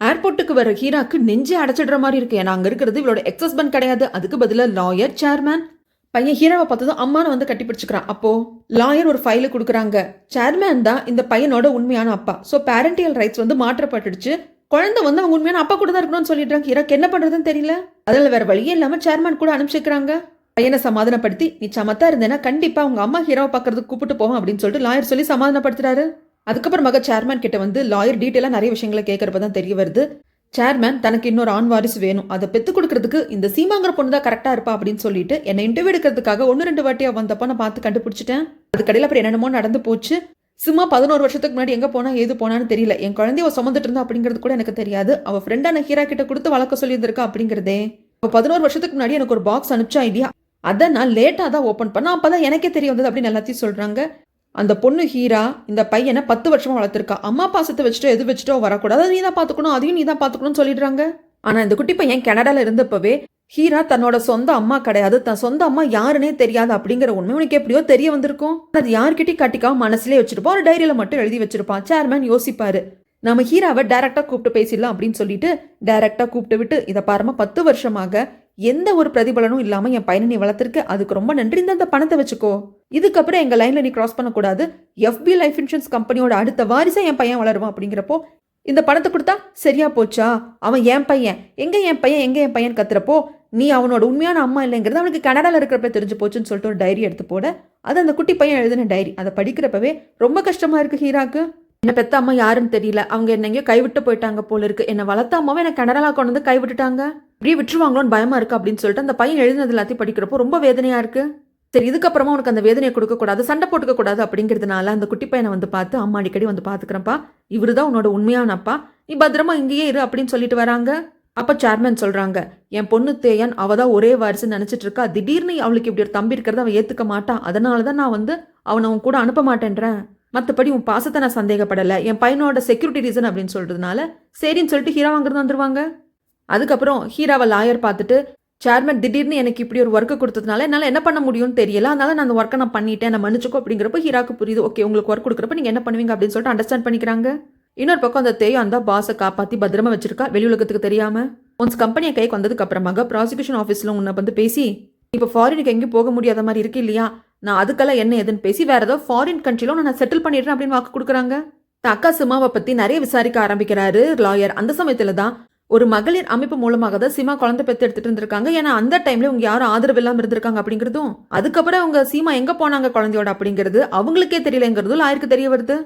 ஏர்போர்ட்டுக்கு வர ஹீராக்கு நெஞ்சே அடைச்சிடுற மாதிரி இருக்கு. ஏன்னா அங்க இருக்கிறது இவளோட எக்ஸ் ஹஸ்பண்ட் கிடையாது. அதுக்கு பதிலா லாயர், சேர்மேன். பையன் ஹீராவை பார்த்ததும் அம்மானை வந்து கட்டி பிடிச்சிக்கிறான். அப்போ லாயர் ஒரு ஃபைலு கொடுக்குறாங்க. சேர்மேன் தான் இந்த பையனோட உண்மையான அப்பா. ஸோ பேரண்டியல் ரைட்ஸ் வந்து மாற்றப்பட்டுடுச்சு. குழந்தை வந்து அவங்க உண்மையான அப்பா கூட தான் இருக்கணும்னு சொல்லிடுறாங்க. ஹீராக்கு என்ன பண்றதுன்னு தெரியல. அதில் வேற வழியே இல்லாம சேர்மேன் கூட அனுப்பிச்சிக்கிறாங்க. பையனை சமாதானப்படுத்தி நீ சமத்தா இருந்தேன்னா கண்டிப்பா உங்க அம்மா ஹீராவை பார்க்கறதுக்கு கூப்பிட்டு போவோம் அப்படின்னு சொல்லிட்டு லாயர் சொல்லி சமாதானப்படுத்துறாரு. அதுக்கப்புறமாக சேர்மேன் கிட்ட வந்து லாயர் டீட்டெயிலாக நிறைய விஷயங்களை கேட்கறப்ப தான் தெரிய வருது. சேர்மேன் தனக்கு இன்னொரு ஆண் வாரிசு வேணும், அதை பெற்று கொடுக்கறதுக்கு இந்த சீமாங்கிற பொண்ணு தான் கரெக்டாக இருப்பா அப்படின்னு சொல்லிட்டு என்னை இன்டர்வியூ எடுக்கிறதுக்காக 1-2 வாட்டியா வந்தப்போ நான் பார்த்து கண்டுபிடிச்சிட்டேன். அதுக்கடையில் அப்புறம் என்னென்னமோ நடந்து போச்சு. சும்மா 11 வருஷத்துக்கு முன்னாடி எங்கே போனா ஏது போனான்னு தெரியல. என் குழந்தைய சுமந்துட்டு இருந்தா அப்படிங்கிறது கூட எனக்கு தெரியாது. அவள் ஃப்ரெண்டான ஹீரா கிட்ட கொடுத்து வளர்க்க சொல்லியிருந்திருக்கா அப்படிங்கிறதே. அவள் 11 வருஷத்துக்கு முன்னாடி எனக்கு ஒரு பாக்ஸ் அனுப்பிச்சா இல்லையா, அதை நான் லேட்டாக தான் ஓப்பன் பண்ணேன். அப்பதான் எனக்கே தெரிய வந்தது அப்படின்னு எல்லாத்தையும் சொல்றாங்க. அந்த பொண்ணு ஹீரா இந்த பையனை 10 வருஷமா வளர்த்துருக்கா. அம்மா பாசத்தை வச்சுட்டோ எது வச்சுட்டோ வரக்கூடாது, அதை நீ தான் பார்த்துக்கணும், அதையும் நீ தான் பார்த்துக்கணும்னு சொல்லிடுறாங்க. ஆனா இந்த குட்டி பையன் கனடால இருந்தப்பவே ஹீரா தன்னோட சொந்த அம்மா கிடையாது, தன் சொந்த அம்மா யாருன்னே தெரியாது அப்படிங்கிற உண்மை உனக்கு எப்படியோ தெரிய வந்திருக்கும். அது யார்கிட்டயும் காட்டிக்காம மனசுலேயே வச்சிருப்போம், ஒரு டைரியில மட்டும் எழுதி வச்சிருப்பான். சேர்மேன் யோசிப்பாரு, நம்ம ஹீராவை டைரக்டா கூப்பிட்டு பேசிடலாம் அப்படின்னு சொல்லிட்டு டைரக்டா கூப்பிட்டு விட்டு, இதை பாருமா 10 வருஷமாக எந்த ஒரு பிரதிபலனும் இல்லாம என் பையனை நீ வளர்த்திருக்க, அதுக்கு ரொம்ப நன்றி, இந்த பணத்தை வச்சுக்கோ. இதுக்கப்புறம் எங்க லைன்ல நீ கிராஸ் பண்ணக்கூடாது. எஃபி லைஃப் இன்சூரன்ஸ் கம்பெனியோட அடுத்த வாரிசா என் பையன் வளருவான் அப்படிங்கிறப்போ இந்த பணத்தை கொடுத்தா சரியா போச்சா, அவன் என் பையன் எங்க என் பையன் கத்துறப்போ நீ அவனோட உண்மையான அம்மா இல்லைங்கிறது அவனுக்கு கனடால இருக்கிறப்ப தெரிஞ்சு போச்சுன்னு சொல்லிட்டு ஒரு டைரி எடுத்து போட, அது அந்த குட்டி பையன் எழுதின டைரி. அதை படிக்கிறப்பவே ரொம்ப கஷ்டமா இருக்கு ஹீராக்கு. என்ன பெத்த அம்மா யாருன்னு தெரியல, அவங்க என்ன எங்கேயோ கைவிட்டு போயிட்டாங்க போல இருக்கு. என்ன வளர்த்த அம்மாவை என்ன கனடால கொண்டு வந்து கைவிட்டுட்டாங்க, இப்படியே விட்டுருவாங்களோன்னு பயமா இருக்கு அப்படின்னு சொல்லிட்டு அந்த பையன் எழுதினது எல்லாத்தையும் படிக்கிறப்போ ரொம்ப வேதனையா இருக்கு. சரி, இதுக்கப்புறமா உனக்கு அந்த வேதனையை கொடுக்க கூடாது, சண்டை போட்டுக்க கூடாது அப்படிங்கிறதுனால அந்த குட்டி பையனை வந்து பார்த்து, அம்மா அடிக்கடி வந்து பாத்துக்கிறப்பா, இவரு தான் உன்னோட உண்மையான அப்பா, நீ பத்திரமா இங்கேயே இரு அப்படின்னு சொல்லிட்டு வராங்க. அப்ப சேர்மேன் சொல்றாங்க, என் பொண்ணு தேயன் அவதான் ஒரே வாரிசுன்னு நினைச்சிட்டு இருக்கா, திடீர்னு அவளுக்கு இப்படி ஒரு தம்பி இருக்கிறத அவன் ஏத்துக்க மாட்டான், அதனாலதான் நான் வந்து அவனை அவன் கூட அனுப்ப மாட்டேன்றேன். மற்றபடி உன் பாசத்தை நான் சந்தேகப்படலை, என் பையனோட செக்யூரிட்டி ரீசன் அப்படின்னு சொல்றதுனால சரின்னு சொல்லிட்டு ஹீரா வாங்குறது வந்துருவாங்க. அதுக்கப்புறம் ஹீராவை லாயர் பார்த்துட்டு, சேர்மேன் திடீர்னு எனக்கு இப்படி ஒரு ஒர்க்கு கொடுத்ததுனால என்னால் என்ன பண்ண முடியும்னு தெரியல, அதனால நான் அந்த ஒர்க்கை நான் பண்ணிட்டேன், நான் மன்னிச்சுக்கோ அப்படிங்கிறப்ப ஹீராக்கு புரியுது. ஓகே, உங்களுக்கு ஒர்க் கொடுக்குறப்ப நீங்கள் என்ன பண்ணுவீங்க அப்படின்னு சொல்லிட்டு அண்டர்ஸ்டாண்ட் பண்ணிக்கிறாங்க. இன்னொரு பக்கம் அந்த தேயோ அந்த பாஸை காப்பாற்றி பத்திரமா வச்சிருக்கா, வெளி உலகத்துக்கு தெரியாம. ஒன்ஸ் கம்பெனியை கைக்கு வந்ததுக்கு அப்புறமாக ப்ராசிக்யூஷன் ஆஃபீஸில் உன்னை வந்து பேசி, இப்போ ஃபாரினுக்கு எங்கேயும் போக முடியாத மாதிரி இருக்கு இல்லையா, நான் அதுக்கெல்லாம் என்ன எதுன்னு பேசி வேற ஏதோ ஃபாரின் கண்ட்ரில நான் செட்டில் பண்ணிடுறேன் அப்படின்னு வாக்கு கொடுக்குறாங்க. அக்கா சிமாவை பற்றி நிறைய விசாரிக்க ஆரம்பிக்கிறாரு லாயர். அந்த சமயத்தில் தான் ஒரு மகளிர் அமைப்பு மூலமாக தான் சீமா குழந்தை பெற்று எடுத்துட்டு இருந்திருக்காங்க. ஏன்னா அந்த டைம்ல அவங்க யாரும் ஆதரவு இல்லாமல் இருந்திருக்காங்க அப்படிங்கிறதும், அதுக்கப்புறம் அவங்க சீமா எங்க போனாங்க குழந்தையோட அப்படிங்கிறது அவங்களுக்கே தெரியலங்கிறதும் லாயருக்கு தெரிய வருது.